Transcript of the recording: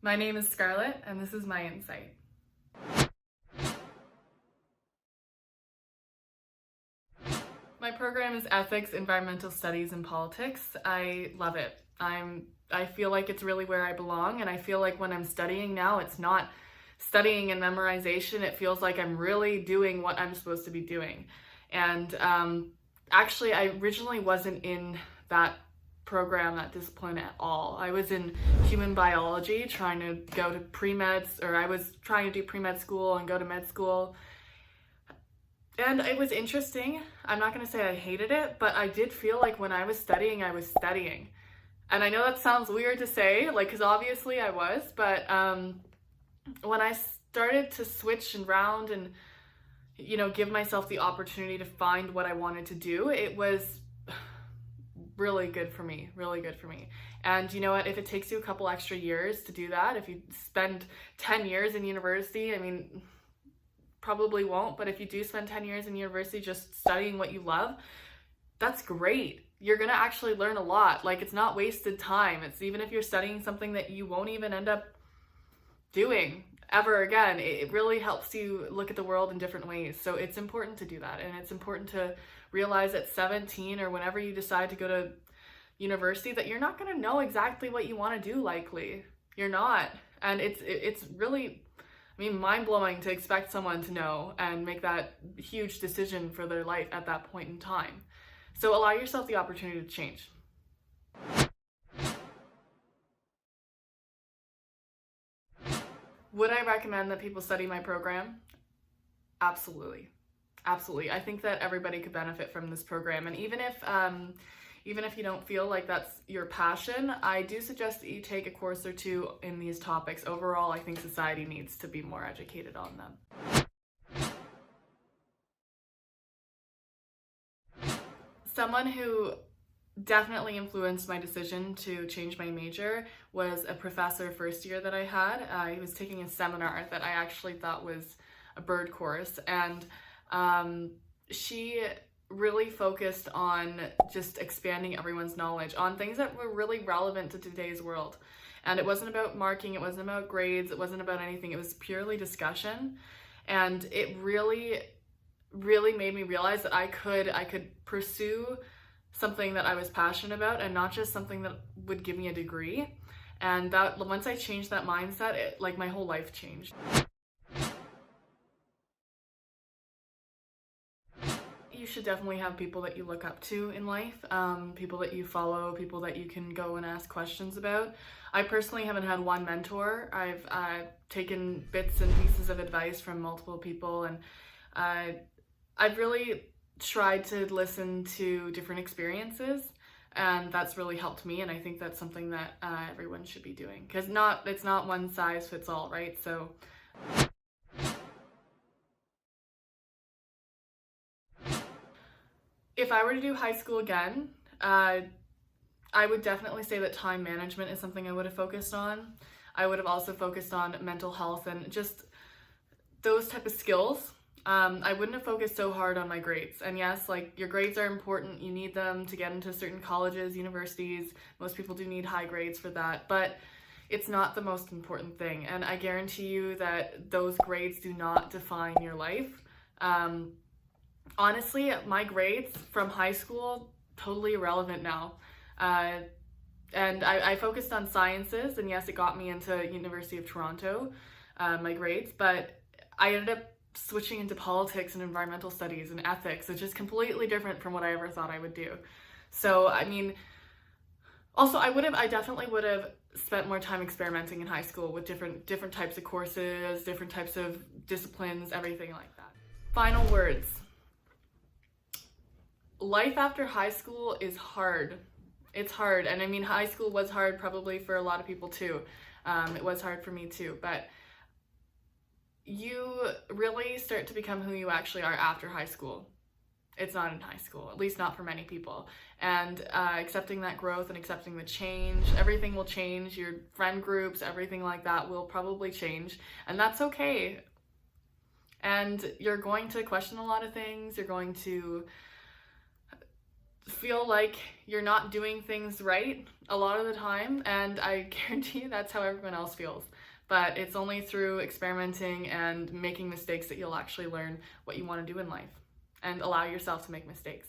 My name is Scarlett, and this is my insight. My program is Ethics, Environmental Studies, and Politics. I love it. I feel like it's really where I belong, and I feel like when I'm studying now, it's not studying and memorization. It feels like I'm really doing what I'm supposed to be doing. And actually, I originally wasn't in that program, that discipline at all. I was in human biology, trying to go to pre-meds, or I was trying to do pre-med school and go to med school. And it was interesting. I'm not going to say I hated it, but I did feel like when I was studying, I was studying. And I know that sounds weird to say, like, because obviously I was, but when I started to switch around and, give myself the opportunity to find what I wanted to do, it was really good for me, really good for me. And you know what, if it takes you a couple extra years to do that, if you spend 10 years in university, probably won't, but if you do spend 10 years in university just studying what you love, that's great. You're gonna actually learn a lot. Like, it's not wasted time. It's even if you're studying something that you won't even end up doing ever again, it really helps you look at the world in different ways. So it's important to do that, and it's important to realize at 17 or whenever you decide to go to university that you're not going to know exactly what you want to do. Likely you're not, and it's really, mind-blowing to expect someone to know and make that huge decision for their life at that point in time. So allow yourself the opportunity to change. Would I recommend that people study my program? Absolutely. Absolutely. I think that everybody could benefit from this program. And even if you don't feel like that's your passion, I do suggest that you take a course or two in these topics. Overall, I think society needs to be more educated on them. Someone who definitely influenced my decision to change my major was a professor first year that I had. He was taking a seminar that I actually thought was a bird course, and she really focused on just expanding everyone's knowledge on things that were really relevant to today's world. And it wasn't about marking, it wasn't about grades, it wasn't about anything, it was purely discussion. And it really, really made me realize that I could pursue something that I was passionate about and not just something that would give me a degree. And that once I changed that mindset, my whole life changed. You should definitely have people that you look up to in life, people that you follow, people that you can go and ask questions about. I personally haven't had one mentor. I've taken bits and pieces of advice from multiple people, and I've really tried to listen to different experiences, and that's really helped me. And I think that's something that everyone should be doing, because it's not one size fits all, right? So if I were to do high school again, I would definitely say that time management is something I would have focused on. I would have also focused on mental health and just those type of skills. I wouldn't have focused so hard on my grades. And yes, your grades are important. You need them to get into certain colleges, universities. Most people do need high grades for that, but it's not the most important thing. And I guarantee you that those grades do not define your life. Honestly, my grades from high school, totally irrelevant now. And I focused on sciences, and yes, it got me into University of Toronto, my grades, but I ended up switching into politics and environmental studies and ethics, which is completely different from what I ever thought I would do. So, also I definitely would have spent more time experimenting in high school with different types of courses, different types of disciplines, everything like that. Final words. Life after high school is hard. It's hard, and high school was hard probably for a lot of people too. It was hard for me too, but you really start to become who you actually are after high school. It's not in high school, at least not for many people. And accepting that growth and accepting the change, everything will change. Your friend groups, everything like that will probably change, and that's okay. And you're going to question a lot of things. You're going to feel like you're not doing things right a lot of the time, and I guarantee you that's how everyone else feels. But it's only through experimenting and making mistakes that you'll actually learn what you want to do in life and allow yourself to make mistakes.